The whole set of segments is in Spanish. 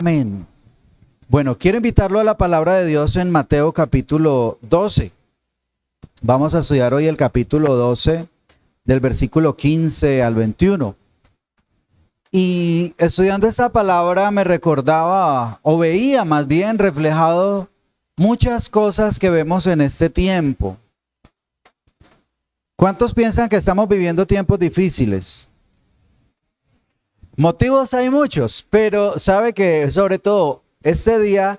Amén. Bueno, quiero invitarlo a la palabra de Dios en Mateo capítulo 12. Vamos a estudiar hoy el capítulo 12 del versículo 15 al 21. Y estudiando esta palabra me recordaba, o veía más bien reflejado muchas cosas que vemos en este tiempo. ¿Cuántos piensan que estamos viviendo tiempos difíciles? Motivos hay muchos, pero sabe que sobre todo este día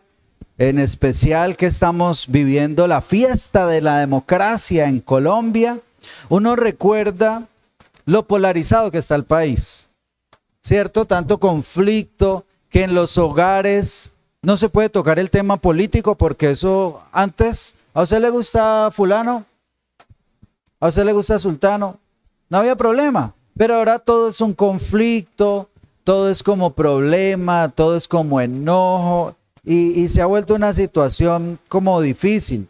en especial que estamos viviendo la fiesta de la democracia en Colombia, uno recuerda lo polarizado que está el país, ¿cierto? Tanto conflicto que en los hogares no se puede tocar el tema político porque eso antes, ¿a usted le gusta fulano? ¿A usted le gusta sultano? No había problema, pero ahora todo es un conflicto, todo es como problema, todo es como enojo y se ha vuelto una situación como difícil.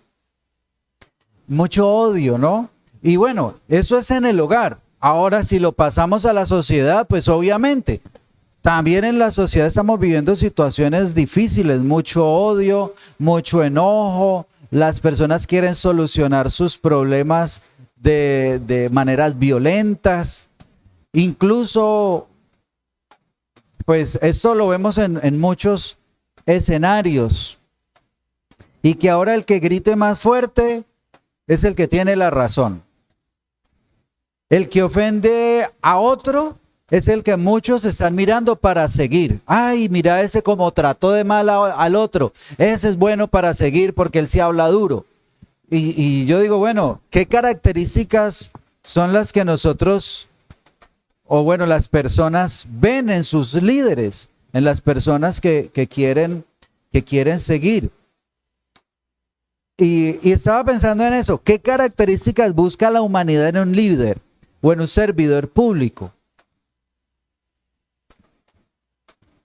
Mucho odio, ¿no? Y bueno, eso es en el hogar. Ahora si lo pasamos a la sociedad, pues obviamente, también en la sociedad estamos viviendo situaciones difíciles, mucho odio, mucho enojo, las personas quieren solucionar sus problemas de maneras violentas, incluso, pues esto lo vemos en muchos escenarios, y que ahora el que grite más fuerte es el que tiene la razón. El que ofende a otro es el que muchos están mirando para seguir. Ay, mira ese como trató de mal al otro. Ese es bueno para seguir porque él sí habla duro. Y yo digo, bueno, ¿qué características son las que nosotros, o bueno, las personas ven en sus líderes, en las personas que quieren seguir? Y estaba pensando en eso, ¿qué características busca la humanidad en un líder o en un servidor público?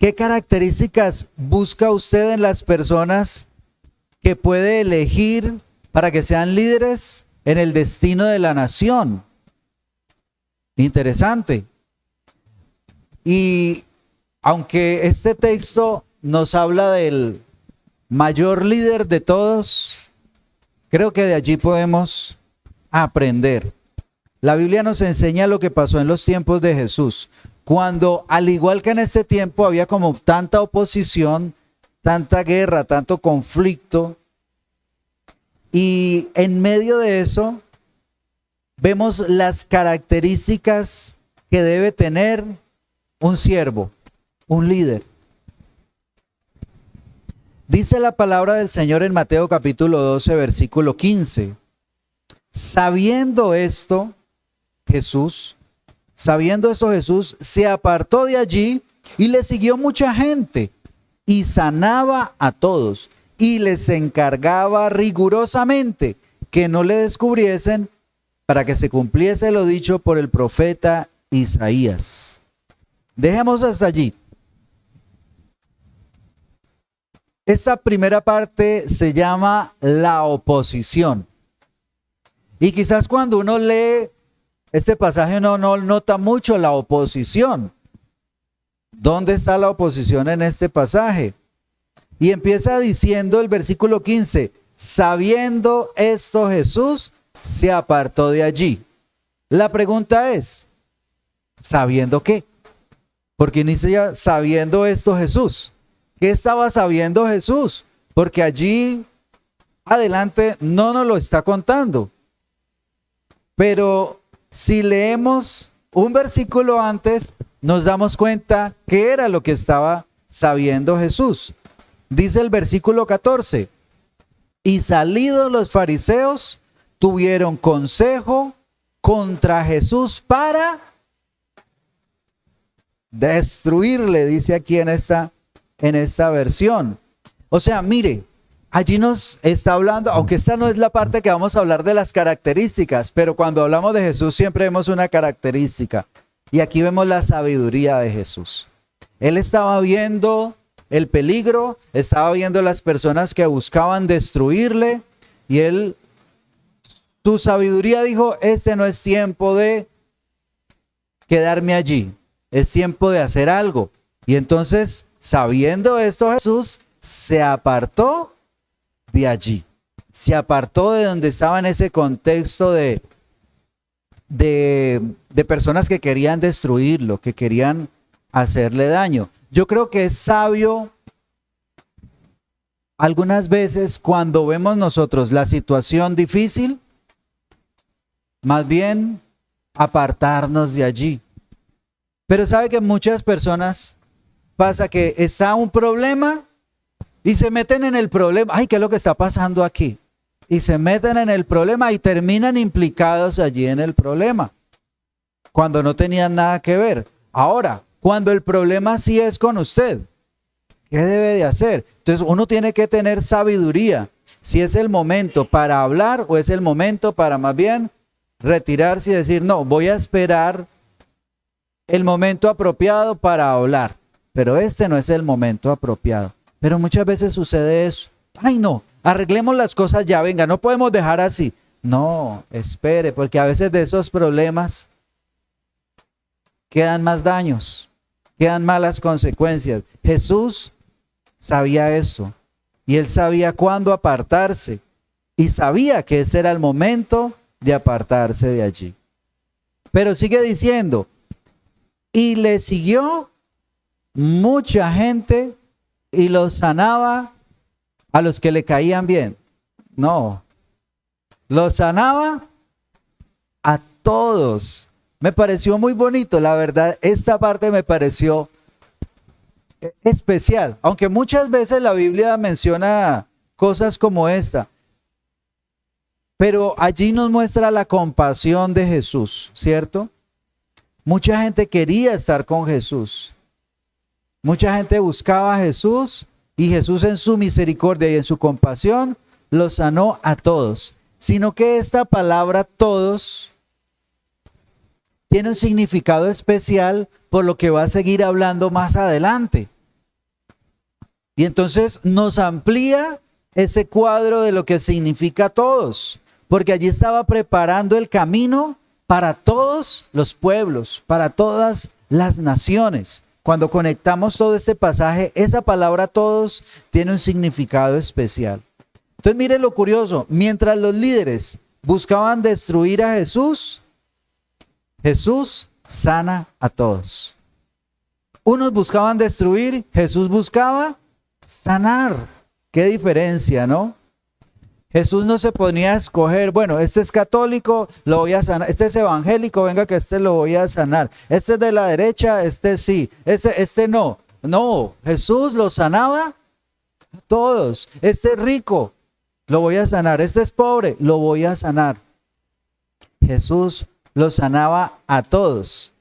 ¿Qué características busca usted en las personas que puede elegir para que sean líderes en el destino de la nación? Interesante. Y aunque este texto nos habla del mayor líder de todos, creo que de allí podemos aprender. La Biblia nos enseña lo que pasó en los tiempos de Jesús, cuando al igual que en este tiempo había como tanta oposición, tanta guerra, tanto conflicto, y en medio de eso vemos las características que debe tener un siervo, un líder. Dice la palabra del Señor en Mateo capítulo 12, versículo 15. Sabiendo esto, Jesús se apartó de allí y le siguió mucha gente y sanaba a todos y les encargaba rigurosamente que no le descubriesen para que se cumpliese lo dicho por el profeta Isaías. Dejemos hasta allí. Esta primera parte se llama la oposición. Y quizás cuando uno lee este pasaje no nota mucho la oposición. ¿Dónde está la oposición en este pasaje? Y empieza diciendo el versículo 15, sabiendo esto Jesús se apartó de allí. La pregunta es, ¿sabiendo qué? Porque inicia sabiendo esto Jesús. ¿Qué estaba sabiendo Jesús? Porque allí adelante no nos lo está contando. Pero si leemos un versículo antes, nos damos cuenta qué era lo que estaba sabiendo Jesús. Dice el versículo 14, y salidos los fariseos, tuvieron consejo contra Jesús para destruirle, dice aquí en esta versión. O sea, mire, allí nos está hablando, aunque esta no es la parte que vamos a hablar de las características, pero cuando hablamos de Jesús siempre vemos una característica. Y aquí vemos la sabiduría de Jesús. Él estaba viendo el peligro, estaba viendo las personas que buscaban destruirle, y él, su sabiduría dijo, este no es tiempo de quedarme allí, es tiempo de hacer algo. Y entonces sabiendo esto, Jesús se apartó de allí. Se apartó de donde estaba en ese contexto de personas que querían destruirlo, que querían hacerle daño. Yo creo que es sabio algunas veces cuando vemos nosotros la situación difícil, más bien apartarnos de allí. Pero sabe que muchas personas pasa que está un problema y se meten en el problema. Ay, ¿qué es lo que está pasando aquí? Y se meten en el problema y terminan implicados allí en el problema, cuando no tenían nada que ver. Ahora, cuando el problema sí es con usted, ¿qué debe de hacer? Entonces uno tiene que tener sabiduría. Si es el momento para hablar o es el momento para más bien retirarse y decir, no, voy a esperar el momento apropiado para hablar. Pero este no es el momento apropiado. Pero muchas veces sucede eso. Ay, no, arreglemos las cosas ya, venga, no podemos dejar así. No, espere, porque a veces de esos problemas quedan más daños, quedan malas consecuencias. Jesús sabía eso y él sabía cuándo apartarse y sabía que ese era el momento de apartarse de allí. Pero sigue diciendo, y le siguió mucha gente y los sanaba a los que le caían bien. No, los sanaba a todos. Me pareció muy bonito, la verdad, esta parte me pareció especial, aunque muchas veces la Biblia menciona cosas como esta, pero allí nos muestra la compasión de Jesús, ¿cierto? Mucha gente quería estar con Jesús, mucha gente buscaba a Jesús y Jesús en su misericordia y en su compasión los sanó a todos, sino que esta palabra todos tiene un significado especial por lo que va a seguir hablando más adelante. Y entonces nos amplía ese cuadro de lo que significa todos, porque allí estaba preparando el camino para todos los pueblos, para todas las naciones. Cuando conectamos todo este pasaje, esa palabra todos tiene un significado especial. Entonces mire lo curioso, mientras los líderes buscaban destruir a Jesús, Jesús sana a todos. Unos buscaban destruir, Jesús buscaba sanar. Qué diferencia, ¿no? Jesús no se ponía a escoger, bueno, este es católico, lo voy a sanar. Este es evangélico, venga que este lo voy a sanar. Este es de la derecha, este sí, este no. No, Jesús lo sanaba a todos. Este es rico, lo voy a sanar. Este es pobre, lo voy a sanar. Jesús lo sanaba a todos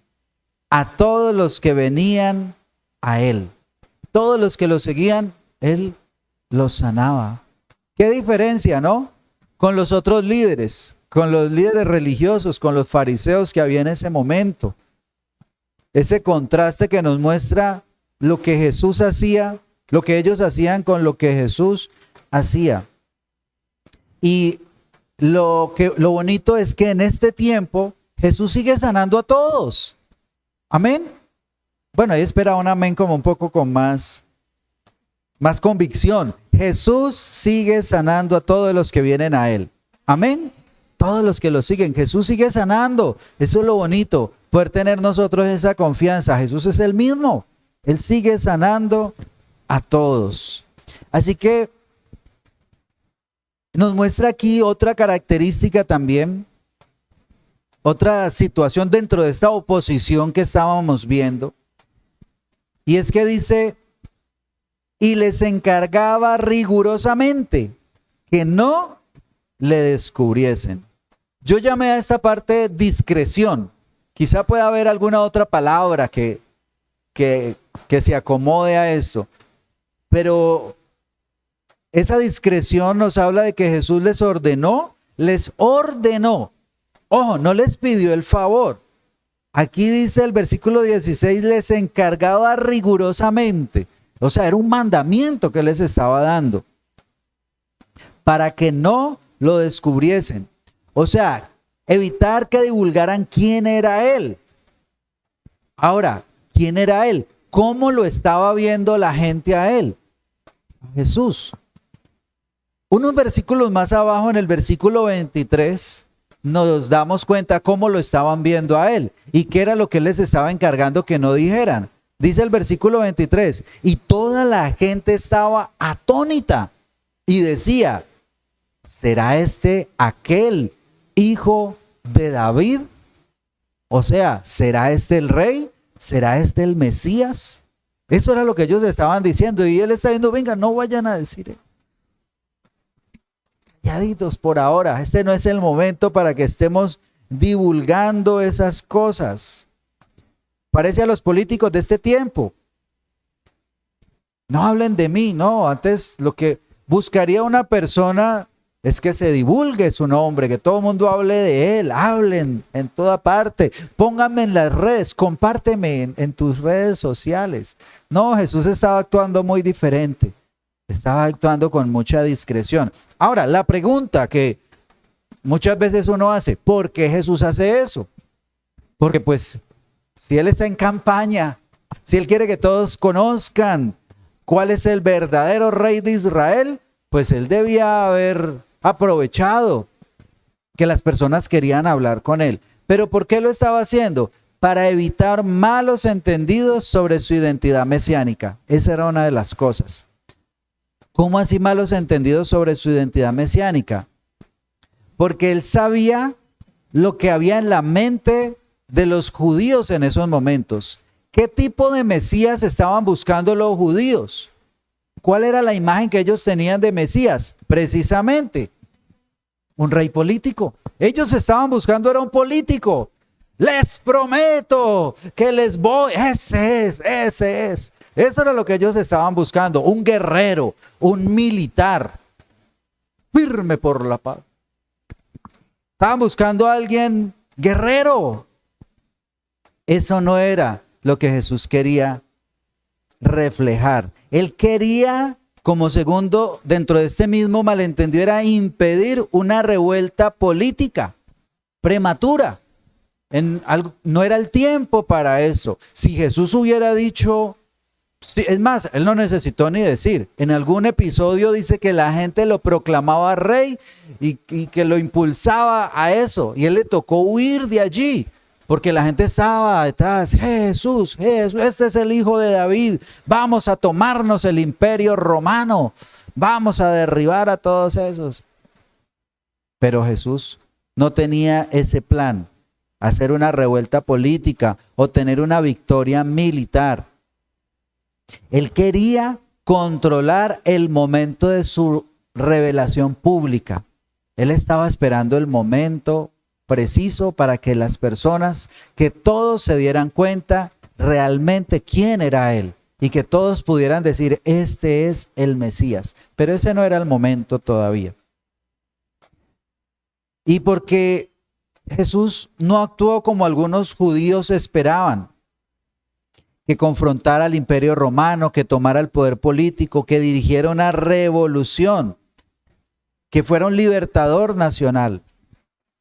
los que venían a él. Todos los que lo seguían, él los sanaba. Qué diferencia, ¿no? Con los otros líderes, con los líderes religiosos, con los fariseos que había en ese momento. Ese contraste que nos muestra lo que Jesús hacía, lo que ellos hacían con lo que Jesús hacía. Y lo bonito es que en este tiempo Jesús sigue sanando a todos. Amén. Bueno, ahí espera un amén como un poco con más convicción. Jesús sigue sanando a todos los que vienen a él. Amén. Todos los que lo siguen. Jesús sigue sanando. Eso es lo bonito. Poder tener nosotros esa confianza. Jesús es el mismo. Él sigue sanando a todos. Así que nos muestra aquí otra característica también. Otra situación dentro de esta oposición que estábamos viendo. Y es que dice, y les encargaba rigurosamente que no le descubriesen. Yo llamé a esta parte discreción. Quizá pueda haber alguna otra palabra que se acomode a esto. Pero esa discreción nos habla de que Jesús les ordenó. Ojo, no les pidió el favor. Aquí dice el versículo 16, les encargaba rigurosamente. O sea, era un mandamiento que les estaba dando para que no lo descubriesen. O sea, evitar que divulgaran quién era él. Ahora, ¿quién era él? ¿cómo lo estaba viendo la gente a él? A Jesús. Unos versículos más abajo, en el versículo 23, nos damos cuenta cómo lo estaban viendo a él y qué era lo que él les estaba encargando que no dijeran. Dice el versículo 23, y toda la gente estaba atónita y decía, ¿será este aquel hijo de David? O sea, ¿será este el rey? ¿Será este el Mesías? Eso era lo que ellos estaban diciendo y él está diciendo, venga, no vayan a decir calladitos por ahora. Este no es el momento para que estemos divulgando esas cosas. Parece a los políticos de este tiempo. No hablen de mí, no. Antes lo que buscaría una persona es que se divulgue su nombre, que todo el mundo hable de él, hablen en toda parte, pónganme en las redes, compárteme en tus redes sociales. No, Jesús estaba actuando muy diferente, estaba actuando con mucha discreción. Ahora, la pregunta que muchas veces uno hace, ¿por qué Jesús hace eso? Porque pues, si él está en campaña, si él quiere que todos conozcan cuál es el verdadero rey de Israel, pues él debía haber aprovechado que las personas querían hablar con él. ¿Pero por qué lo estaba haciendo? Para evitar malos entendidos sobre su identidad mesiánica. Esa era una de las cosas. ¿Cómo así malos entendidos sobre su identidad mesiánica? Porque él sabía lo que había en la mente de los judíos en esos momentos. ¿Qué tipo de Mesías estaban buscando los judíos? ¿Cuál era la imagen que ellos tenían de Mesías? Precisamente, un rey político. Ellos estaban buscando era un político. Les prometo que les voy. Ese es. Eso era lo que ellos estaban buscando. Un guerrero, un militar, firme por la paz. Estaban buscando a alguien guerrero. Eso no era lo que Jesús quería reflejar. Él quería, como segundo, dentro de este mismo malentendido, era impedir una revuelta política prematura. No era el tiempo para eso. Si Jesús hubiera dicho, es más, él no necesitó ni decir. En algún episodio dice que la gente lo proclamaba rey y que lo impulsaba a eso. Y él le tocó huir de allí. Porque la gente estaba detrás, Jesús, este es el hijo de David, vamos a tomarnos el imperio romano, vamos a derribar a todos esos. Pero Jesús no tenía ese plan, hacer una revuelta política o tener una victoria militar. Él quería controlar el momento de su revelación pública. Él estaba esperando el momento preciso para que las personas, que todos se dieran cuenta realmente quién era él y que todos pudieran decir, este es el Mesías. Pero ese no era el momento todavía. Y porque Jesús no actuó como algunos judíos esperaban, que confrontara al imperio romano, que tomara el poder político, que dirigiera una revolución, que fuera un libertador nacional.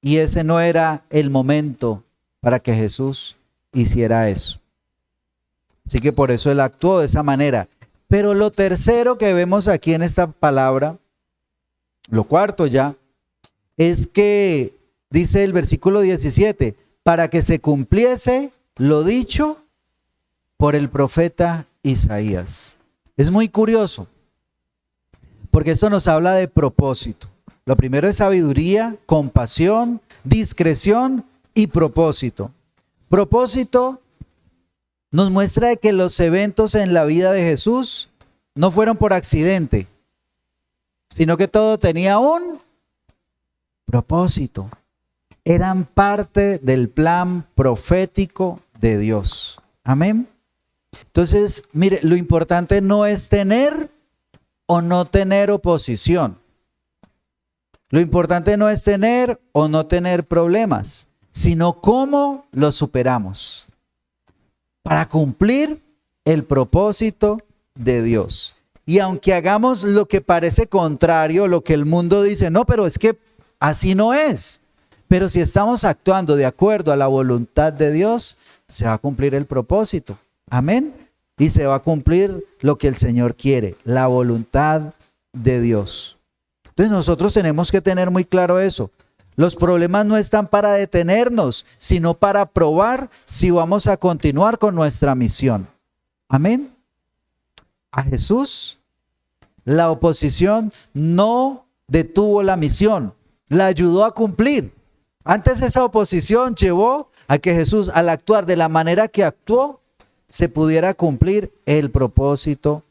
Y ese no era el momento para que Jesús hiciera eso. Así que por eso él actuó de esa manera. Pero lo tercero que vemos aquí en esta palabra, lo cuarto ya, es que dice el versículo 17, para que se cumpliese lo dicho por el profeta Isaías. Es muy curioso, porque esto nos habla de propósito. Lo primero es sabiduría, compasión, discreción y propósito. Propósito nos muestra que los eventos en la vida de Jesús no fueron por accidente, sino que todo tenía un propósito. Eran parte del plan profético de Dios. Amén. Entonces, mire, lo importante no es tener o no tener oposición. Lo importante no es tener o no tener problemas, sino cómo los superamos para cumplir el propósito de Dios. Y aunque hagamos lo que parece contrario, lo que el mundo dice, no, pero es que así no es. Pero si estamos actuando de acuerdo a la voluntad de Dios, se va a cumplir el propósito. Amén. y se va a cumplir lo que el Señor quiere, la voluntad de Dios. Entonces nosotros tenemos que tener muy claro eso. Los problemas no están para detenernos, sino para probar si vamos a continuar con nuestra misión. Amén. A Jesús, la oposición no detuvo la misión, la ayudó a cumplir. Antes esa oposición llevó a que Jesús, al actuar de la manera que actuó, se pudiera cumplir el propósito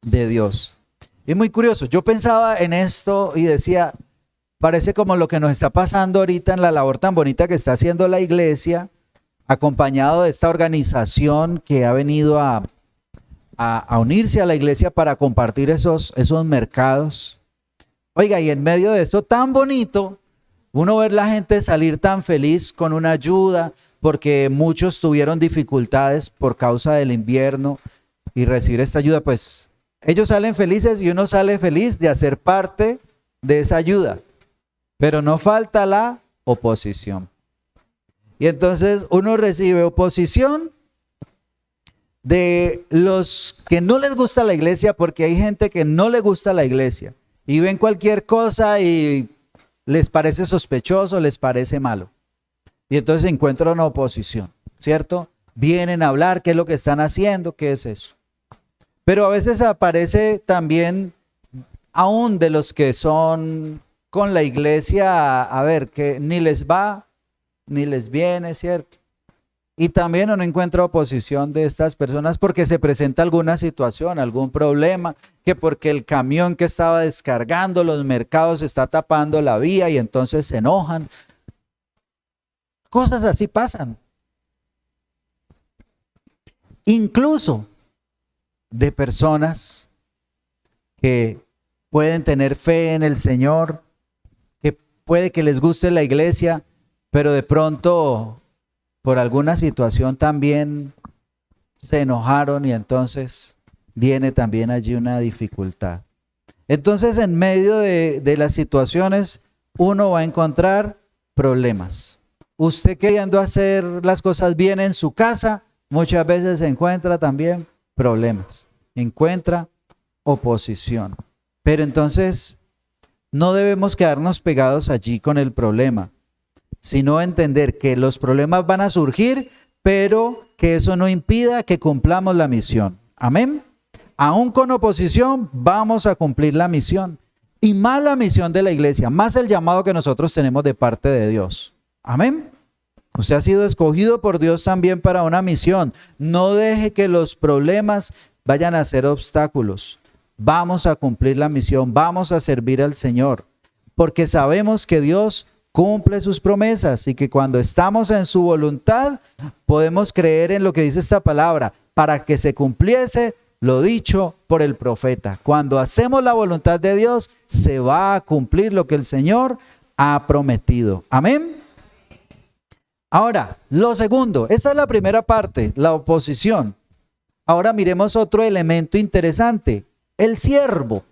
de Dios. Y muy curioso, yo pensaba en esto y decía, parece como lo que nos está pasando ahorita en la labor tan bonita que está haciendo la iglesia, acompañado de esta organización que ha venido a unirse a la iglesia para compartir esos mercados. Oiga, y en medio de eso tan bonito, uno ver la gente salir tan feliz con una ayuda, porque muchos tuvieron dificultades por causa del invierno y recibir esta ayuda, pues ellos salen felices y uno sale feliz de hacer parte de esa ayuda. Pero no falta la oposición. Y entonces uno recibe oposición de los que no les gusta la iglesia, porque hay gente que no le gusta la iglesia y ven cualquier cosa y les parece sospechoso, les parece malo. Y entonces encuentran una oposición, ¿cierto? Vienen a hablar qué es lo que están haciendo, qué es eso. Pero a veces aparece también aún de los que son con la iglesia, a ver, que ni les va, ni les viene, ¿cierto? Y también uno encuentra oposición de estas personas porque se presenta alguna situación, algún problema, que porque el camión que estaba descargando los mercados está tapando la vía y entonces se enojan. Cosas así pasan. Incluso de personas que pueden tener fe en el Señor, que puede que les guste la iglesia, pero de pronto por alguna situación también se enojaron y entonces viene también allí una dificultad. Entonces en medio de las situaciones uno va a encontrar problemas. Usted queriendo hacer las cosas bien en su casa, muchas veces encuentra también problemas, encuentra oposición. Pero entonces no debemos quedarnos pegados allí con el problema, sino entender que los problemas van a surgir, pero que eso no impida que cumplamos la misión. Amén. Aún con oposición vamos a cumplir la misión, y más la misión de la iglesia, más el llamado que nosotros tenemos de parte de Dios. Amén. Usted ha sido escogido por Dios también para una misión. No deje que los problemas vayan a ser obstáculos. Vamos a cumplir la misión, vamos a servir al Señor, porque sabemos que Dios cumple sus promesas y que cuando estamos en su voluntad podemos creer en lo que dice esta palabra, para que se cumpliese lo dicho por el profeta. Cuando hacemos la voluntad de Dios, se va a cumplir lo que el Señor ha prometido. Amén. Ahora, lo segundo, esa es la primera parte, la oposición. Ahora miremos otro elemento interesante, el siervo.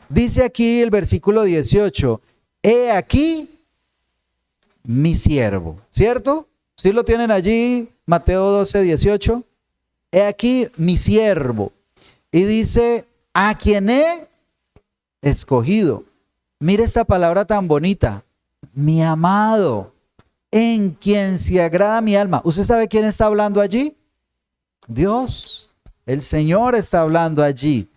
Dice aquí el versículo 18, he aquí mi siervo, ¿cierto? ¿Sí lo tienen allí? Mateo 12, 18. He aquí mi siervo. Y dice, a quien he escogido. Mire esta palabra tan bonita, mi amado, en quien se agrada mi alma. ¿Usted sabe quién está hablando allí? Dios, el Señor está hablando allí.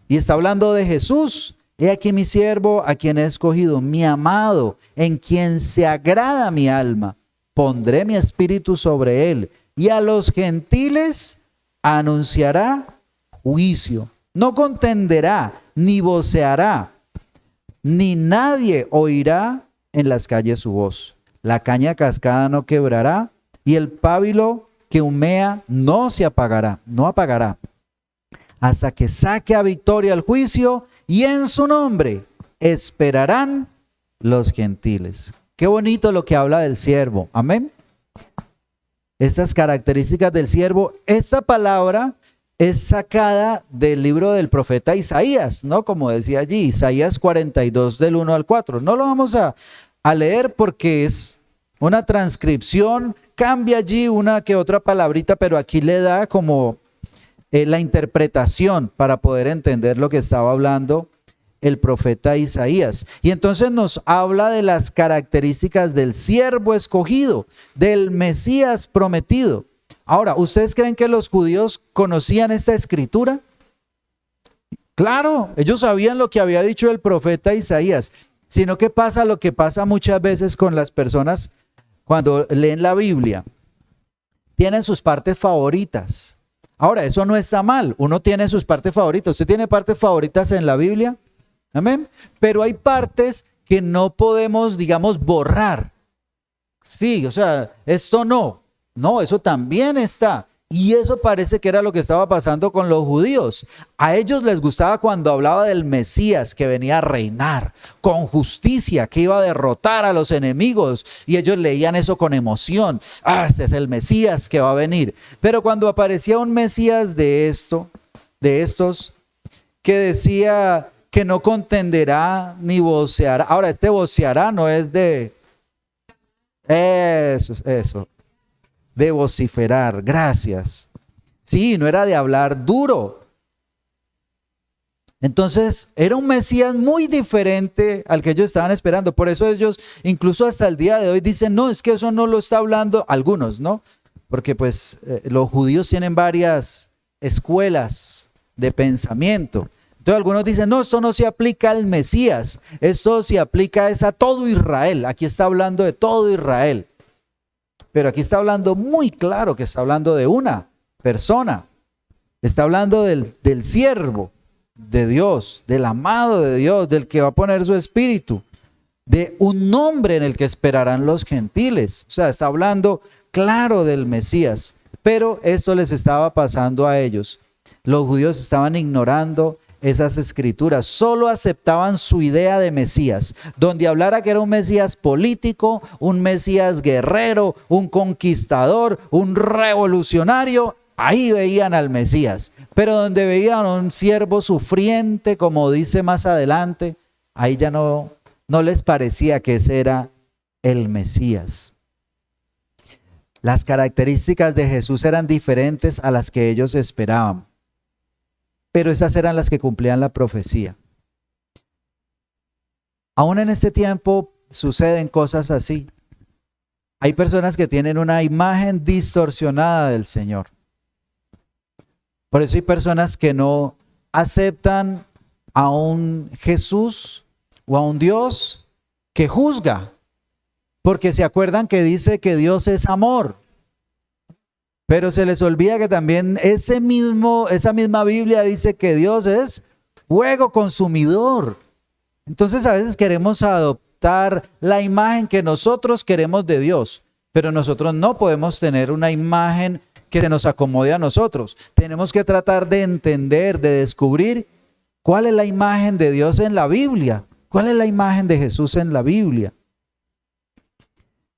Y está hablando de Jesús. He aquí mi siervo, a quien he escogido, mi amado, en quien se agrada mi alma. Pondré mi espíritu sobre él, y a los gentiles anunciará juicio. No contenderá, ni voceará, ni nadie oirá en las calles su voz. La caña cascada no quebrará, y el pábilo que humea no se apagará, no apagará, hasta que saque a victoria el juicio, y en su nombre esperarán los gentiles. Qué bonito lo que habla del siervo. Amén. Estas características del siervo, esta palabra es sacada del libro del profeta Isaías, ¿no? Como decía allí, Isaías 42 del 1 al 4. No lo vamos a leer porque es una transcripción cambia allí una que otra palabrita, pero aquí le da como la interpretación para poder entender lo que estaba hablando el profeta Isaías. Y entonces nos habla de las características del siervo escogido, del Mesías prometido. Ahora, ¿ustedes creen que los judíos conocían esta escritura? Claro, ellos sabían lo que había dicho el profeta Isaías, sino que pasa lo que pasa muchas veces con las personas cuando leen la Biblia. Tienen sus partes favoritas. Ahora, eso no está mal, uno tiene sus partes favoritas. ¿Usted tiene partes favoritas en la Biblia? Amén. Pero hay partes que no podemos, digamos, borrar. Sí, o sea, esto no. No, eso también está. Y eso parece que era lo que estaba pasando con los judíos. A ellos les gustaba cuando hablaba del Mesías que venía a reinar con justicia, que iba a derrotar a los enemigos. Y ellos leían eso con emoción. Ah, ese es el Mesías que va a venir. Pero cuando aparecía un Mesías de estos, que decía que no contenderá ni voceará. Ahora, este voceará no es de eso, de vociferar, gracias. Sí, no era de hablar duro. Entonces, era un Mesías muy diferente al que ellos estaban esperando. Por eso ellos, incluso hasta el día de hoy, dicen, no, es que eso no lo está hablando algunos, ¿no? Porque pues los judíos tienen varias escuelas de pensamiento. Entonces algunos dicen, no, esto no se aplica al Mesías, esto se aplica a todo Israel. Aquí está hablando de todo Israel. Pero aquí está hablando muy claro que está hablando de una persona. Está hablando del siervo de Dios, del amado de Dios, del que va a poner su espíritu, de un nombre en el que esperarán los gentiles. O sea, está hablando claro del Mesías. Pero eso les estaba pasando a ellos. Los judíos estaban ignorando esas escrituras, solo aceptaban su idea de Mesías, donde hablara que era un Mesías político, un Mesías guerrero, un conquistador, un revolucionario, ahí veían al Mesías. Pero donde veían a un siervo sufriente, como dice más adelante, ahí ya no les parecía que ese era el Mesías. Las características de Jesús eran diferentes a las que ellos esperaban. Pero esas eran las que cumplían la profecía. Aún en este tiempo suceden cosas así. Hay personas que tienen una imagen distorsionada del Señor. Por eso hay personas que no aceptan a un Jesús o a un Dios que juzga, porque se acuerdan que dice que Dios es amor. Pero se les olvida que también esa misma Biblia dice que Dios es fuego consumidor. Entonces a veces queremos adoptar la imagen que nosotros queremos de Dios, pero nosotros no podemos tener una imagen que se nos acomode a nosotros. Tenemos que tratar de entender, de descubrir cuál es la imagen de Dios en la Biblia, cuál es la imagen de Jesús en la Biblia.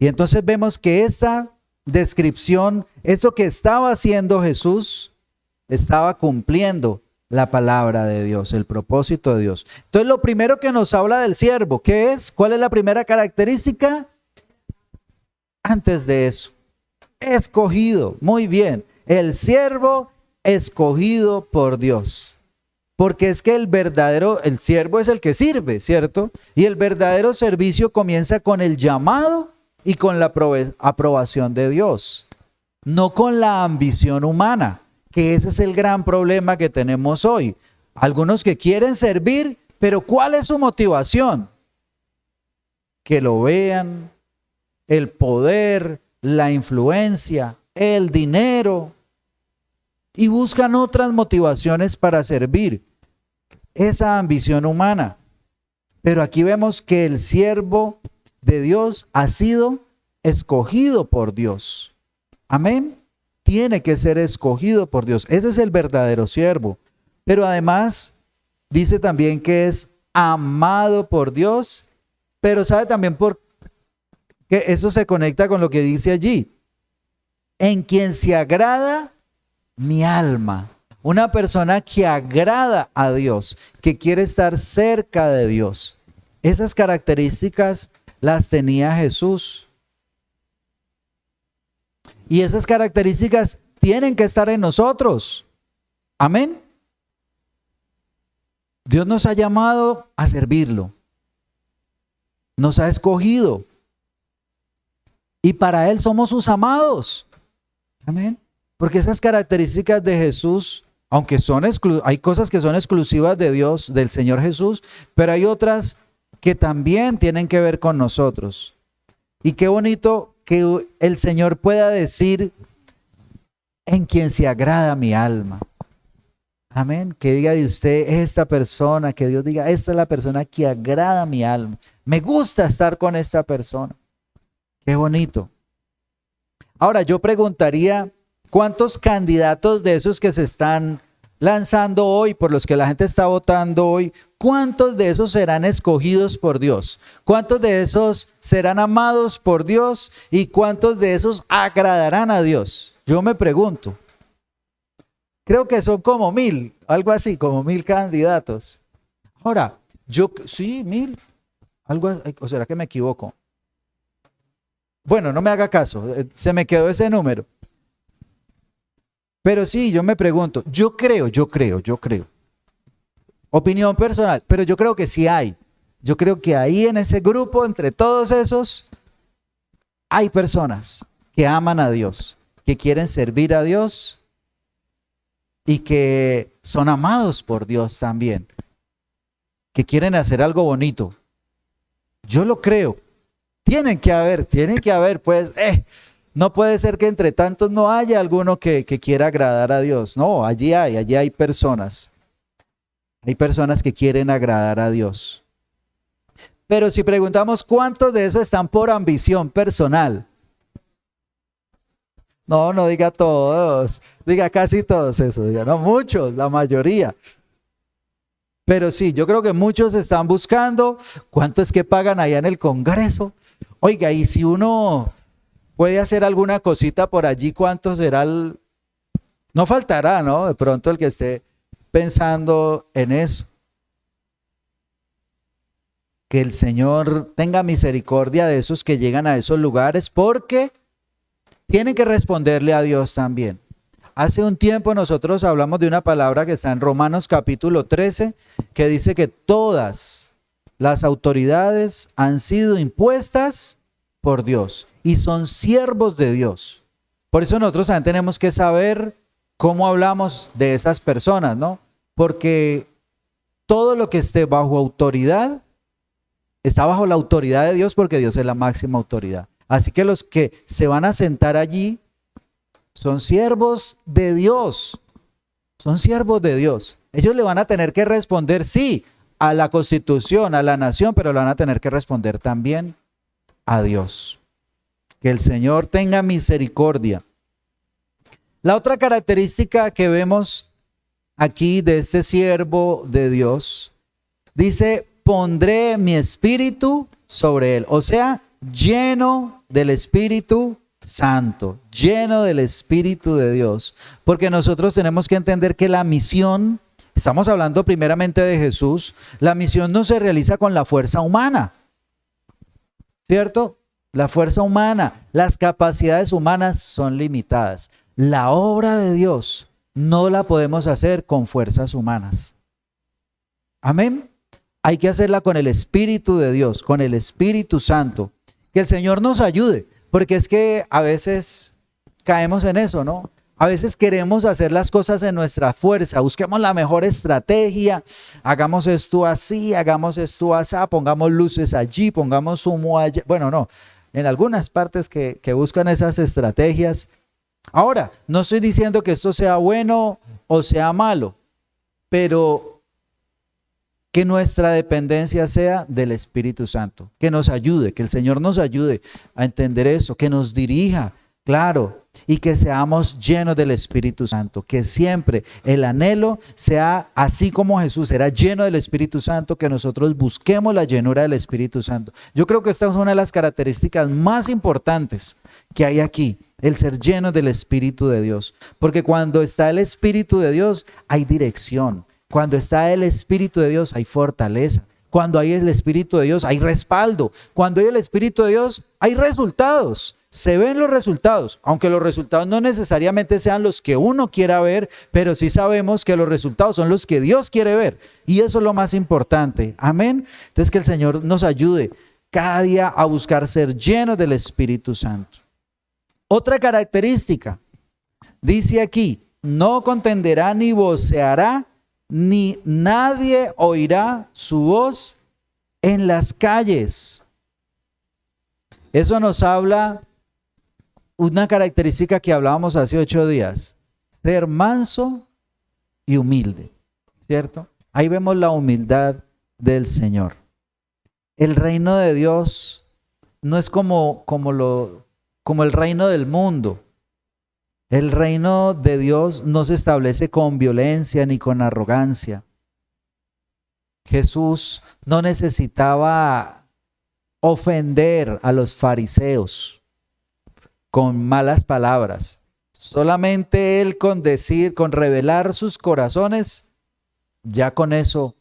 Y entonces vemos que esa descripción, esto que estaba haciendo Jesús, estaba cumpliendo la palabra de Dios, el propósito de Dios. Entonces lo primero que nos habla del siervo, ¿qué es? ¿Cuál es la primera característica? Antes de eso, escogido, muy bien, el siervo escogido por Dios. Porque es que el siervo es el que sirve, ¿cierto? Y el verdadero servicio comienza con el llamado y con la aprobación de Dios, no con la ambición humana, que ese es el gran problema que tenemos hoy. Algunos que quieren servir, pero ¿cuál es su motivación? Que lo vean, el poder, la influencia, el dinero, y buscan otras motivaciones para servir, esa ambición humana. Pero aquí vemos que el siervo de Dios ha sido escogido por Dios. Amén. Tiene que ser escogido por Dios. Ese es el verdadero siervo. Pero además dice también que es amado por Dios. Pero sabe también por qué eso se conecta con lo que dice allí. En quien se agrada mi alma. Una persona que agrada a Dios, que quiere estar cerca de Dios. Esas características las tenía Jesús. Y esas características tienen que estar en nosotros. Amén. Dios nos ha llamado a servirlo. Nos ha escogido. Y para Él somos sus amados. Amén. Porque esas características de Jesús, aunque hay cosas que son exclusivas de Dios, del Señor Jesús, pero hay otras que también tienen que ver con nosotros. Y qué bonito que el Señor pueda decir: en quien se agrada mi alma. Amén. Que diga de usted, esta persona, que Dios diga, esta es la persona que agrada mi alma. Me gusta estar con esta persona. Qué bonito. Ahora yo preguntaría, ¿cuántos candidatos de esos que se están lanzando hoy, por los que la gente está votando hoy, cuántos de esos serán escogidos por Dios? ¿Cuántos de esos serán amados por Dios? ¿Y cuántos de esos agradarán a Dios? Yo me pregunto. Creo que son como 1000, algo así, como 1000 candidatos. Ahora, sí, 1000, o será que me equivoco. Bueno, no me haga caso, se me quedó ese número. Pero sí, yo me pregunto, yo creo. Opinión personal, pero yo creo que sí hay. Yo creo que ahí en ese grupo, entre todos esos, hay personas que aman a Dios, que quieren servir a Dios y que son amados por Dios también, que quieren hacer algo bonito. Yo lo creo. Tienen que haber, pues, no puede ser que entre tantos no haya alguno que quiera agradar a Dios. No, allí hay personas. Hay personas que quieren agradar a Dios. Pero si preguntamos cuántos de esos están por ambición personal. No diga todos, diga casi todos eso, diga no muchos, la mayoría. Pero sí, yo creo que muchos están buscando cuánto es que pagan allá en el Congreso. Oiga, y si uno puede hacer alguna cosita por allí, ¿cuánto será No faltará, ¿no? De pronto el que esté pensando en eso. Que el Señor tenga misericordia de esos que llegan a esos lugares, porque tienen que responderle a Dios también. Hace un tiempo nosotros hablamos de una palabra que está en Romanos capítulo 13, que dice que todas las autoridades han sido impuestas por Dios y son siervos de Dios. Por eso nosotros también tenemos que saber cómo hablamos de esas personas, ¿no? Porque todo lo que esté bajo autoridad está bajo la autoridad de Dios, porque Dios es la máxima autoridad. Así que los que se van a sentar allí son siervos de Dios. Son siervos de Dios. Ellos le van a tener que responder, sí, a la Constitución, a la nación, pero le van a tener que responder también a Dios. Que el Señor tenga misericordia. La otra característica que vemos aquí de este siervo de Dios, dice, pondré mi espíritu sobre él. O sea, lleno del Espíritu Santo, lleno del Espíritu de Dios. Porque nosotros tenemos que entender que la misión, estamos hablando primeramente de Jesús, la misión no se realiza con la fuerza humana, ¿cierto? La fuerza humana, las capacidades humanas son limitadas. La obra de Dios no la podemos hacer con fuerzas humanas. Amén. Hay que hacerla con el Espíritu de Dios, con el Espíritu Santo. Que el Señor nos ayude, porque es que a veces caemos en eso, ¿no? A veces queremos hacer las cosas en nuestra fuerza, busquemos la mejor estrategia, hagamos esto así, hagamos esto así, pongamos luces allí, pongamos humo allá. Bueno, no, en algunas partes que buscan esas estrategias. Ahora, no estoy diciendo que esto sea bueno o sea malo, pero que nuestra dependencia sea del Espíritu Santo, que nos ayude, que el Señor nos ayude a entender eso, que nos dirija, claro, y que seamos llenos del Espíritu Santo, que siempre el anhelo sea así como Jesús era lleno del Espíritu Santo, que nosotros busquemos la llenura del Espíritu Santo. Yo creo que esta es una de las características más importantes que hay aquí, el ser lleno del Espíritu de Dios, porque cuando está el Espíritu de Dios hay dirección. Cuando está el Espíritu de Dios hay fortaleza. Cuando hay el Espíritu de Dios, hay respaldo. Cuando hay el Espíritu de Dios, hay resultados. Se ven los resultados, aunque los resultados no necesariamente sean los que uno quiera ver, pero sí sabemos que los resultados son los que Dios quiere ver. Y eso es lo más importante. Amén. Entonces que el Señor nos ayude cada día a buscar ser llenos del Espíritu Santo. Otra característica, dice aquí, no contenderá ni voceará, ni nadie oirá su voz en las calles. Eso nos habla una característica que hablábamos hace 8 días, ser manso y humilde, ¿cierto? Ahí vemos la humildad del Señor. El reino de Dios no es como el reino del mundo. El reino de Dios no se establece con violencia ni con arrogancia. Jesús no necesitaba ofender a los fariseos con malas palabras. Solamente Él con revelar sus corazones, ya con eso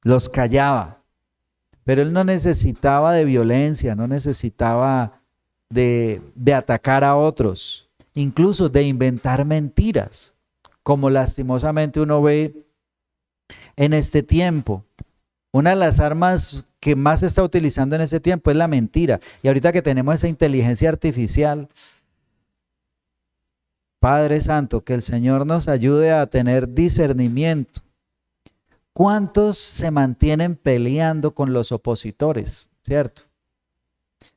los callaba. Pero Él no necesitaba de violencia, no necesitaba de atacar a otros, incluso de inventar mentiras, como lastimosamente uno ve en este tiempo. Una de las armas que más se está utilizando en este tiempo es la mentira. Y ahorita que tenemos esa inteligencia artificial, Padre Santo, que el Señor nos ayude a tener discernimiento. ¿Cuántos se mantienen peleando con los opositores? ¿Cierto?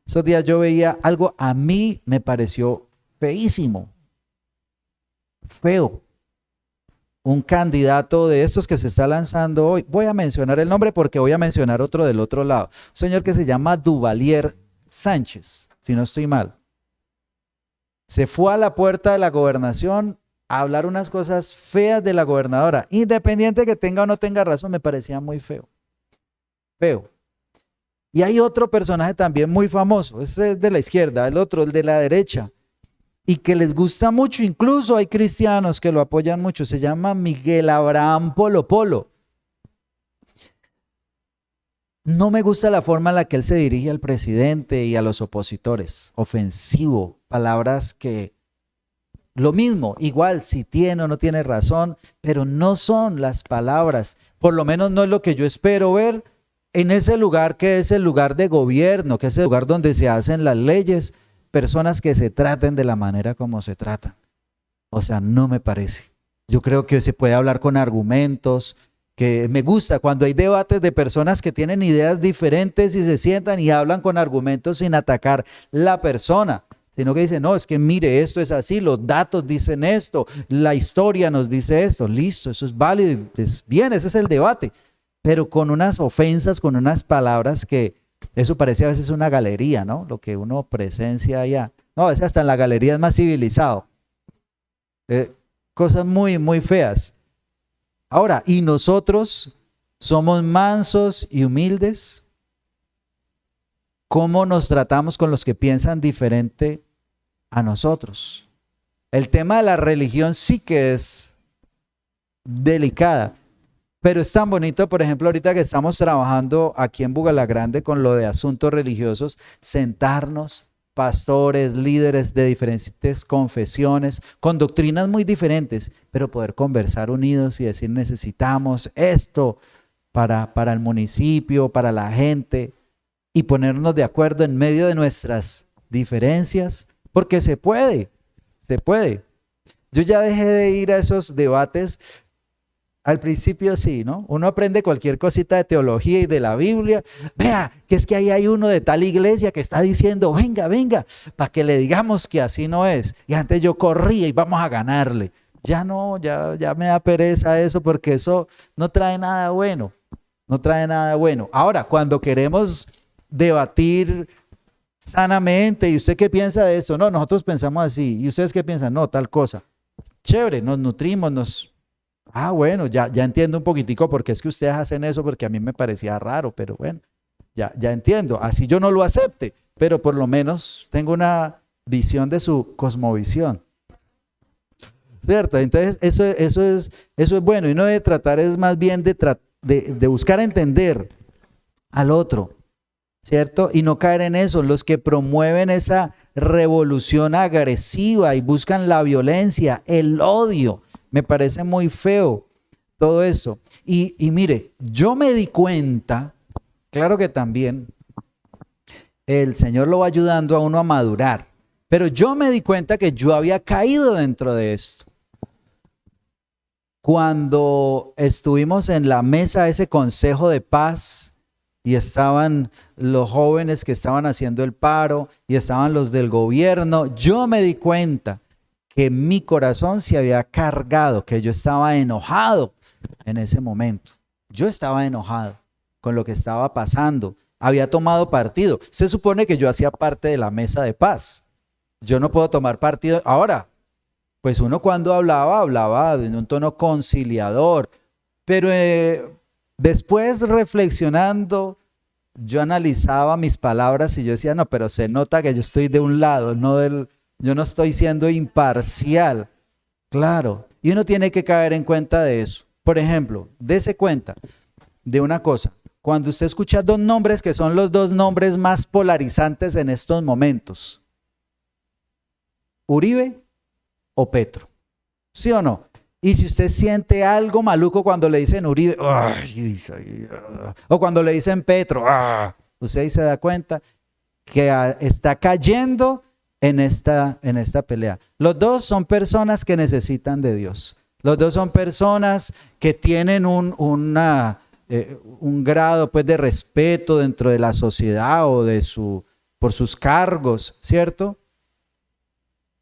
Esos días yo veía algo, a mí me pareció feísimo, feo. Un candidato de estos que se está lanzando hoy, voy a mencionar el nombre porque voy a mencionar otro del otro lado, un señor que se llama Duvalier Sánchez, si no estoy mal. Se fue a la puerta de la gobernación a hablar unas cosas feas de la gobernadora, independiente que tenga o no tenga razón, me parecía muy feo, feo. Y hay otro personaje también muy famoso, ese es de la izquierda, el otro, el de la derecha, y que les gusta mucho, incluso hay cristianos que lo apoyan mucho, se llama Miguel Abraham Polo Polo. No me gusta la forma en la que él se dirige al presidente y a los opositores, ofensivo, palabras que, lo mismo, igual si tiene o no tiene razón, pero no son las palabras, por lo menos no es lo que yo espero ver en ese lugar que es el lugar de gobierno, que es el lugar donde se hacen las leyes, personas que se traten de la manera como se tratan. O sea, no me parece. Yo creo que se puede hablar con argumentos, que me gusta cuando hay debates de personas que tienen ideas diferentes y se sientan y hablan con argumentos sin atacar la persona, sino que dicen, no, es que mire, esto es así, los datos dicen esto, la historia nos dice esto, listo, eso es válido, es bien, ese es el debate, pero con unas ofensas, con unas palabras que eso parece a veces una galería, ¿no? Lo que uno presencia allá. No, a veces hasta en la galería es más civilizado. Cosas muy, muy feas. Ahora, ¿y nosotros somos mansos y humildes? ¿Cómo nos tratamos con los que piensan diferente a nosotros? El tema de la religión sí que es delicada. Pero es tan bonito, por ejemplo, ahorita que estamos trabajando aquí en Bugalagrande con lo de asuntos religiosos, sentarnos, pastores, líderes de diferentes confesiones, con doctrinas muy diferentes, pero poder conversar unidos y decir necesitamos esto para el municipio, para la gente, y ponernos de acuerdo en medio de nuestras diferencias, porque se puede, se puede. Yo ya dejé de ir a esos debates. Al principio sí, ¿no? Uno aprende cualquier cosita de teología y de la Biblia. Vea, que es que ahí hay uno de tal iglesia que está diciendo, venga, venga, para que le digamos que así no es. Y antes yo corría y vamos a ganarle. Ya no, ya me da pereza eso porque eso no trae nada bueno. No trae nada bueno. Ahora, cuando queremos debatir sanamente, ¿y usted qué piensa de eso? No, nosotros pensamos así. ¿Y ustedes qué piensan? No, tal cosa. Chévere, nos nutrimos, bueno, ya entiendo un poquitico por qué es que ustedes hacen eso, porque a mí me parecía raro, pero bueno, ya entiendo. Así yo no lo acepte, pero por lo menos tengo una visión de su cosmovisión. ¿Cierto? Entonces eso es bueno, y no de tratar es más bien de de buscar entender al otro, ¿cierto? Y no caer en eso, los que promueven esa revolución agresiva y buscan la violencia, el odio. Me parece muy feo todo eso. Y mire, yo me di cuenta, claro que también el Señor lo va ayudando a uno a madurar, pero yo me di cuenta que yo había caído dentro de esto. Cuando estuvimos en la mesa de ese consejo de paz y estaban los jóvenes que estaban haciendo el paro y estaban los del gobierno, yo me di cuenta que mi corazón se había cargado, que yo estaba enojado en ese momento. Yo estaba enojado con lo que estaba pasando. Había tomado partido. Se supone que yo hacía parte de la mesa de paz. Yo no puedo tomar partido. Ahora, pues uno cuando hablaba en un tono conciliador. Pero después reflexionando, yo analizaba mis palabras y yo decía, no, pero se nota que yo estoy de un lado, yo no estoy siendo imparcial. Claro, y uno tiene que caer en cuenta de eso. Por ejemplo, dése cuenta de una cosa. Cuando usted escucha dos nombres que son los dos nombres más polarizantes en estos momentos, Uribe o Petro, ¿sí o no? Y si usted siente algo maluco cuando le dicen Uribe, o cuando le dicen Petro, usted ahí se da cuenta que está cayendo en esta pelea. Los dos son personas que necesitan de Dios. Los dos son personas que tienen un grado pues, de respeto dentro de la sociedad o por sus cargos, ¿cierto?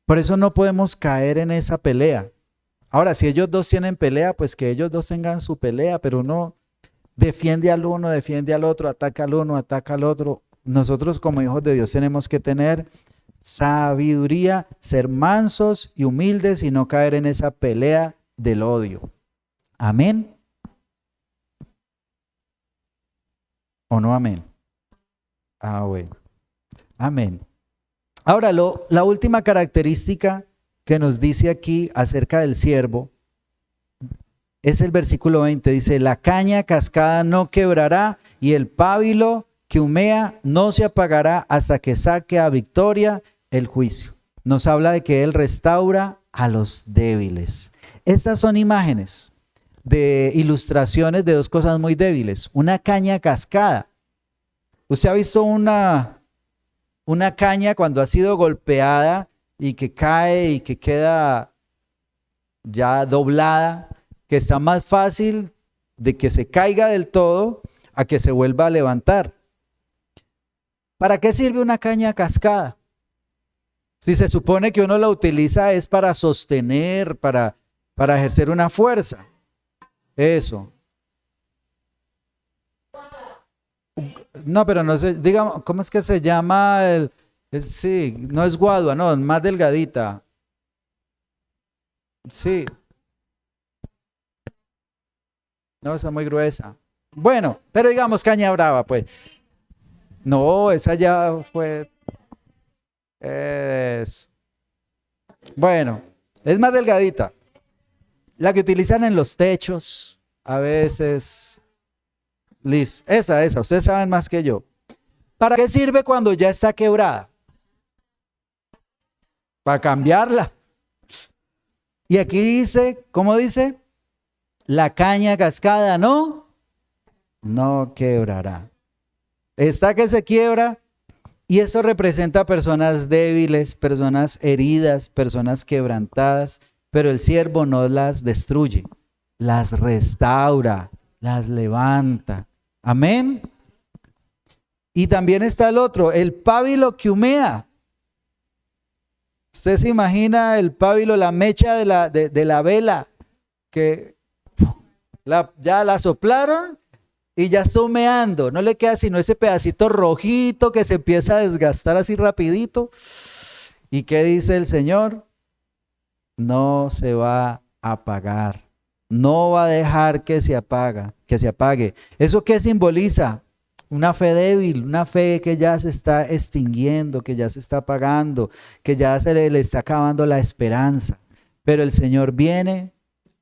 Por eso no podemos caer en esa pelea. Ahora, si ellos dos tienen pelea, pues que ellos dos tengan su pelea, pero uno defiende al uno, defiende al otro, ataca al uno, ataca al otro. Nosotros como hijos de Dios tenemos que tener sabiduría, ser mansos y humildes y no caer en esa pelea del odio. ¿Amén? ¿O no amén? Bueno. Amén. Ahora, la última característica que nos dice aquí acerca del siervo es el versículo 20. Dice, la caña cascada no quebrará y el pábilo que humea no se apagará hasta que saque a victoria el juicio. Nos habla de que Él restaura a los débiles. Estas son imágenes de ilustraciones de dos cosas muy débiles. Una caña cascada. ¿Usted ha visto una caña cuando ha sido golpeada y que cae y que queda ya doblada, que está más fácil de que se caiga del todo a que se vuelva a levantar? ¿Para qué sirve una caña cascada? Si se supone que uno la utiliza es para sostener, para ejercer una fuerza. Eso. No, pero no sé, digamos, ¿cómo es que se llama? Sí, no es guadua, no, más delgadita. Sí. No, esa es muy gruesa. Bueno, pero digamos caña brava, pues. No, esa ya fue. Bueno, es más delgadita. La que utilizan en los techos, a veces. Listo. Esa, ustedes saben más que yo. ¿Para qué sirve cuando ya está quebrada? Para cambiarla. Y aquí dice, ¿cómo dice? La caña cascada no quebrará. Está que se quiebra y eso representa personas débiles, personas heridas, personas quebrantadas, pero el siervo no las destruye, las restaura, las levanta. Amén. Y también está el otro, el pábilo que humea. Usted se imagina el pábilo, la mecha de la vela, que ya la soplaron y ya está humeando. No le queda sino ese pedacito rojito que se empieza a desgastar así rapidito. ¿Y qué dice el Señor? No se va a apagar. No va a dejar que se apague. ¿Eso qué simboliza? Una fe débil, una fe que ya se está extinguiendo, que ya se está apagando, que ya se le está acabando la esperanza. Pero el Señor viene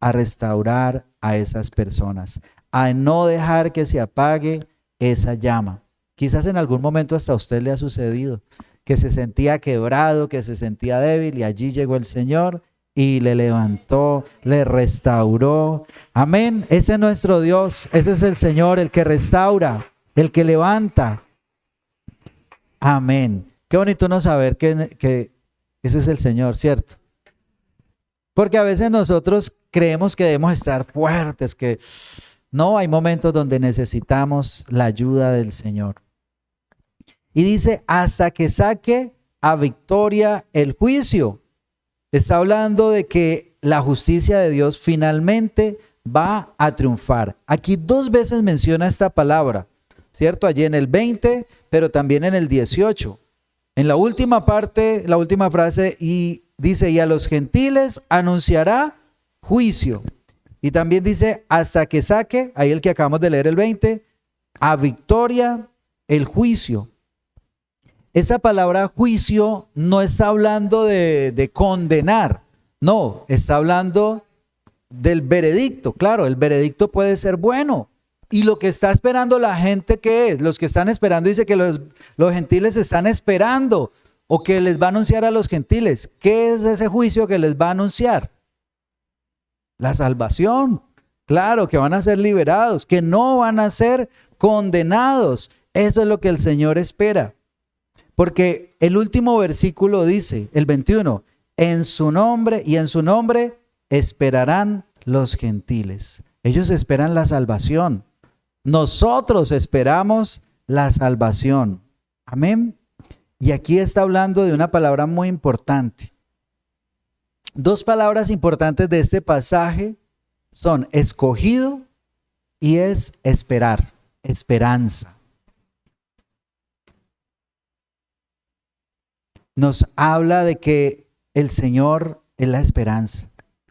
a restaurar a esas personas, a no dejar que se apague esa llama. Quizás en algún momento hasta a usted le ha sucedido que se sentía quebrado, que se sentía débil y allí llegó el Señor y le levantó, le restauró. Amén. Ese es nuestro Dios, ese es el Señor, el que restaura, el que levanta. Amén. Qué bonito no saber que ese es el Señor, ¿cierto? Porque a veces nosotros creemos que debemos estar fuertes, que no, hay momentos donde necesitamos la ayuda del Señor. Y dice, hasta que saque a victoria el juicio. Está hablando de que la justicia de Dios finalmente va a triunfar. Aquí 2 veces menciona esta palabra, ¿cierto? Allí en el 20, pero también en el 18. En la última parte, la última frase, y dice, y a los gentiles anunciará juicio. Y también dice, hasta que saque, ahí el que acabamos de leer el 20, a victoria el juicio. Esa palabra juicio no está hablando de condenar, no, está hablando del veredicto. Claro, el veredicto puede ser bueno. Y lo que está esperando la gente, ¿qué es? Los que están esperando, dice que los gentiles están esperando o que les va a anunciar a los gentiles. ¿Qué es ese juicio que les va a anunciar? La salvación. Claro, que van a ser liberados, que no van a ser condenados. Eso es lo que el Señor espera. Porque el último versículo dice, el 21, en su nombre y en su nombre esperarán los gentiles. Ellos esperan la salvación. Nosotros esperamos la salvación. Amén. Y aquí está hablando de una palabra muy importante. 2 palabras importantes de este pasaje son escogido y es esperar, esperanza. Nos habla de que el Señor es la esperanza.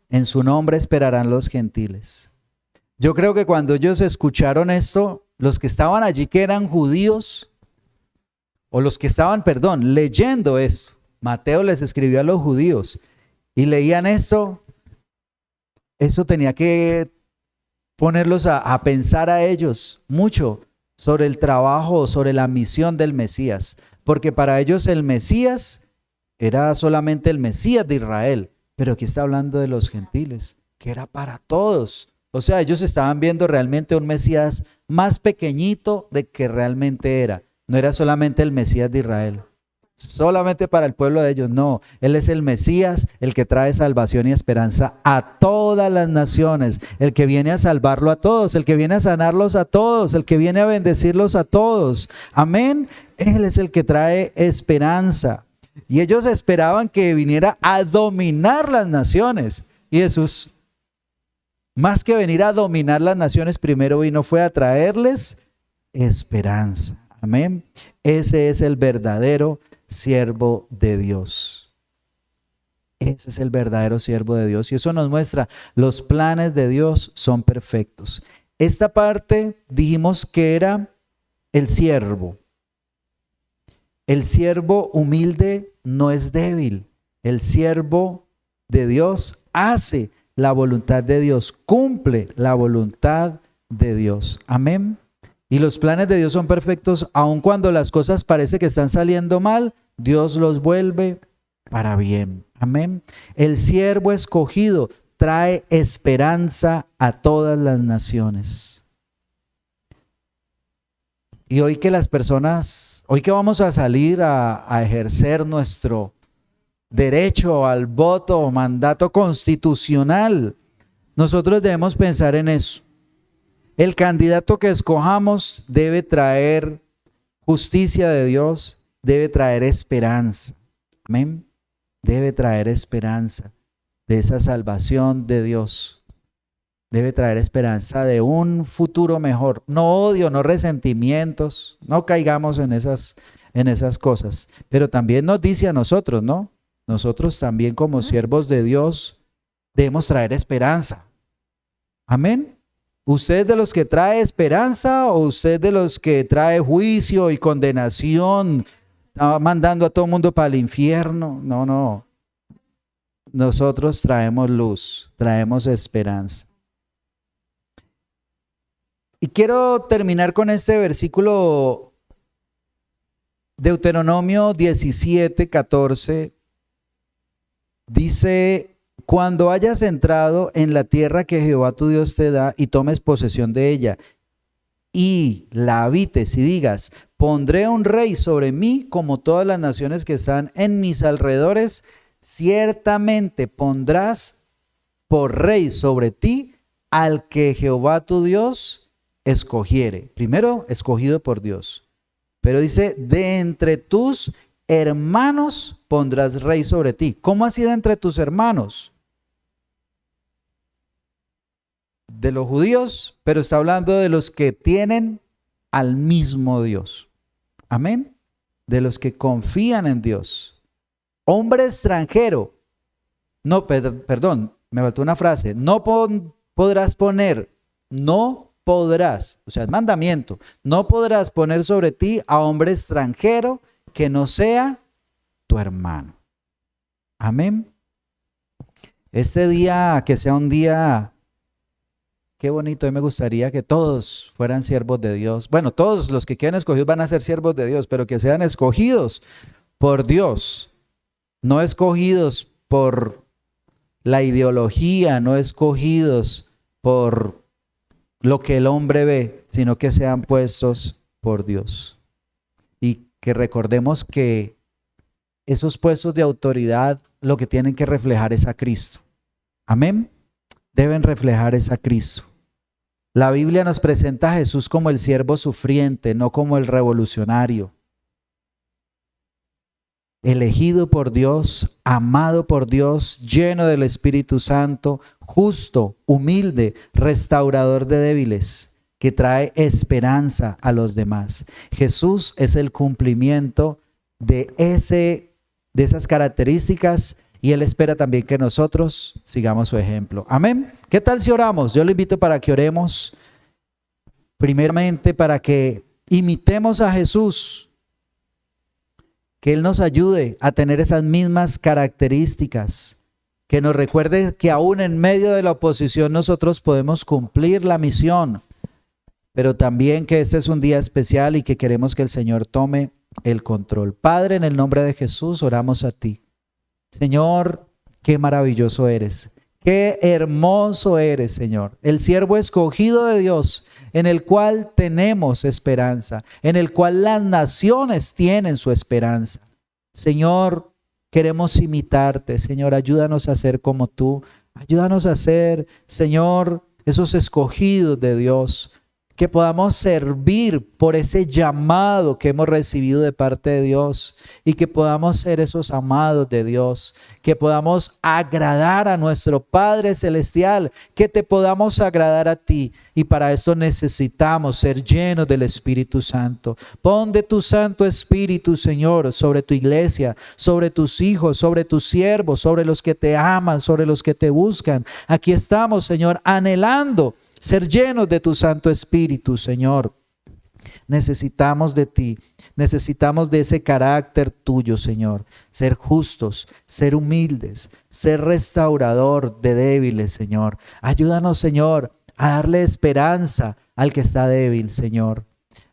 En su nombre esperarán los gentiles. Yo creo que cuando ellos escucharon esto, los que estaban allí que eran judíos, o los que estaban, leyendo eso, Mateo les escribió a los judíos y leían esto, eso tenía que ponerlos a pensar a ellos mucho sobre el trabajo, sobre la misión del Mesías. Porque para ellos el Mesías era solamente el Mesías de Israel, pero aquí está hablando de los gentiles, que era para todos. O sea, ellos estaban viendo realmente un Mesías más pequeñito de que realmente era. No era solamente el Mesías de Israel, solamente para el pueblo de ellos, no. Él es el Mesías, el que trae salvación y esperanza a todas las naciones, el que viene a salvarlo a todos, el que viene a sanarlos a todos, el que viene a bendecirlos a todos. Amén. Él es el que trae esperanza. Y ellos esperaban que viniera a dominar las naciones. Y Jesús, más que venir a dominar las naciones, primero vino fue a traerles esperanza. Amén. Ese es el verdadero siervo de Dios. Ese es el verdadero siervo de Dios. Y eso nos muestra, los planes de Dios son perfectos. Esta parte dijimos que era el siervo. El siervo humilde no es débil. El siervo de Dios hace la voluntad de Dios, cumple la voluntad de Dios. Amén. Y los planes de Dios son perfectos, aun cuando las cosas parece que están saliendo mal, Dios los vuelve para bien. Amén. El siervo escogido trae esperanza a todas las naciones. Y hoy que las personas, hoy que vamos a salir a ejercer nuestro derecho al voto o mandato constitucional, nosotros debemos pensar en eso. El candidato que escojamos debe traer justicia de Dios, debe traer esperanza. Amén. Debe traer esperanza de esa salvación de Dios. Debe traer esperanza de un futuro mejor. No odio, no resentimientos, no caigamos en esas cosas. Pero también nos dice a nosotros, ¿no? Nosotros también como siervos de Dios debemos traer esperanza. Amén. ¿Usted es de los que trae esperanza o usted de los que trae juicio y condenación, mandando a todo el mundo para el infierno? No, no. Nosotros traemos luz, traemos esperanza. Y quiero terminar con este versículo, Deuteronomio 17:14. Dice: cuando hayas entrado en la tierra que Jehová tu Dios te da y tomes posesión de ella y la habites y digas: pondré un rey sobre mí como todas las naciones que están en mis alrededores, ciertamente pondrás por rey sobre ti al que Jehová tu Dios escogiere. Primero, escogido por Dios. Pero dice: de entre tus hermanos pondrás rey sobre ti. ¿Cómo así de entre tus hermanos? De los judíos, pero está hablando de los que tienen al mismo Dios. Amén. De los que confían en Dios. Hombre extranjero. No, perdón, me faltó una frase. No podrás poner, no podrás, o sea, es mandamiento. No podrás poner sobre ti a hombre extranjero que no sea tu hermano. Amén. Este día, que sea un día, qué bonito. A mí me gustaría que todos fueran siervos de Dios. Bueno, todos los que quedan escogidos van a ser siervos de Dios, pero que sean escogidos por Dios, no escogidos por la ideología, no escogidos por lo que el hombre ve, sino que sean puestos por Dios. Y que recordemos que esos puestos de autoridad lo que tienen que reflejar es a Cristo. Amén. Deben reflejar es a Cristo. La Biblia nos presenta a Jesús como el siervo sufriente, no como el revolucionario. Elegido por Dios, amado por Dios, lleno del Espíritu Santo, justo, humilde, restaurador de débiles, que trae esperanza a los demás. Jesús es el cumplimiento de esas características, y Él espera también que nosotros sigamos su ejemplo. Amén. ¿Qué tal si oramos? Yo le invito para que oremos, primeramente para que imitemos a Jesús, que Él nos ayude a tener esas mismas características, que nos recuerde que aún en medio de la oposición nosotros podemos cumplir la misión, pero también que este es un día especial y que queremos que el Señor tome el control. Padre, en el nombre de Jesús oramos a ti. Señor, qué maravilloso eres, qué hermoso eres, Señor, el siervo escogido de Dios, en el cual tenemos esperanza, en el cual las naciones tienen su esperanza. Señor, queremos imitarte. Señor, ayúdanos a ser como tú, ayúdanos a ser, Señor, esos escogidos de Dios, que podamos servir por ese llamado que hemos recibido de parte de Dios, y que podamos ser esos amados de Dios, que podamos agradar a nuestro Padre Celestial, que te podamos agradar a ti, y para esto necesitamos ser llenos del Espíritu Santo. Pon de tu Santo Espíritu, Señor, sobre tu iglesia, sobre tus hijos, sobre tus siervos, sobre los que te aman, sobre los que te buscan. Aquí estamos, Señor, anhelando ser llenos de tu Santo Espíritu, Señor. Necesitamos de ti, necesitamos de ese carácter tuyo, Señor. Ser justos, ser humildes, ser restaurador de débiles, Señor. Ayúdanos, Señor, a darle esperanza al que está débil, Señor.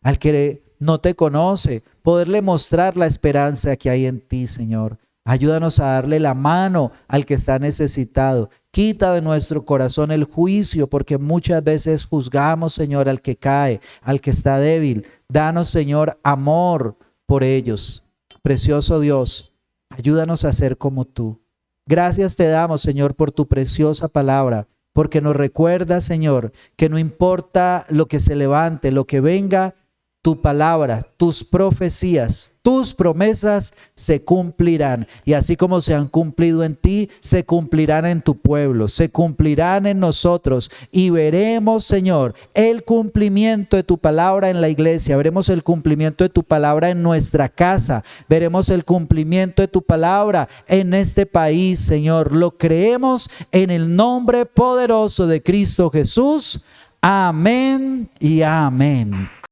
Al que no te conoce, poderle mostrar la esperanza que hay en ti, Señor. Ayúdanos a darle la mano al que está necesitado. Quita de nuestro corazón el juicio, porque muchas veces juzgamos, Señor, al que cae, al que está débil. Danos, Señor, amor por ellos. Precioso Dios, ayúdanos a ser como tú. Gracias te damos, Señor, por tu preciosa palabra, porque nos recuerda, Señor, que no importa lo que se levante, lo que venga, tu palabra, tus profecías, tus promesas se cumplirán. Y así como se han cumplido en ti, se cumplirán en tu pueblo, se cumplirán en nosotros. Y veremos, Señor, el cumplimiento de tu palabra en la iglesia. Veremos el cumplimiento de tu palabra en nuestra casa. Veremos el cumplimiento de tu palabra en este país, Señor. Lo creemos en el nombre poderoso de Cristo Jesús. Amén y amén.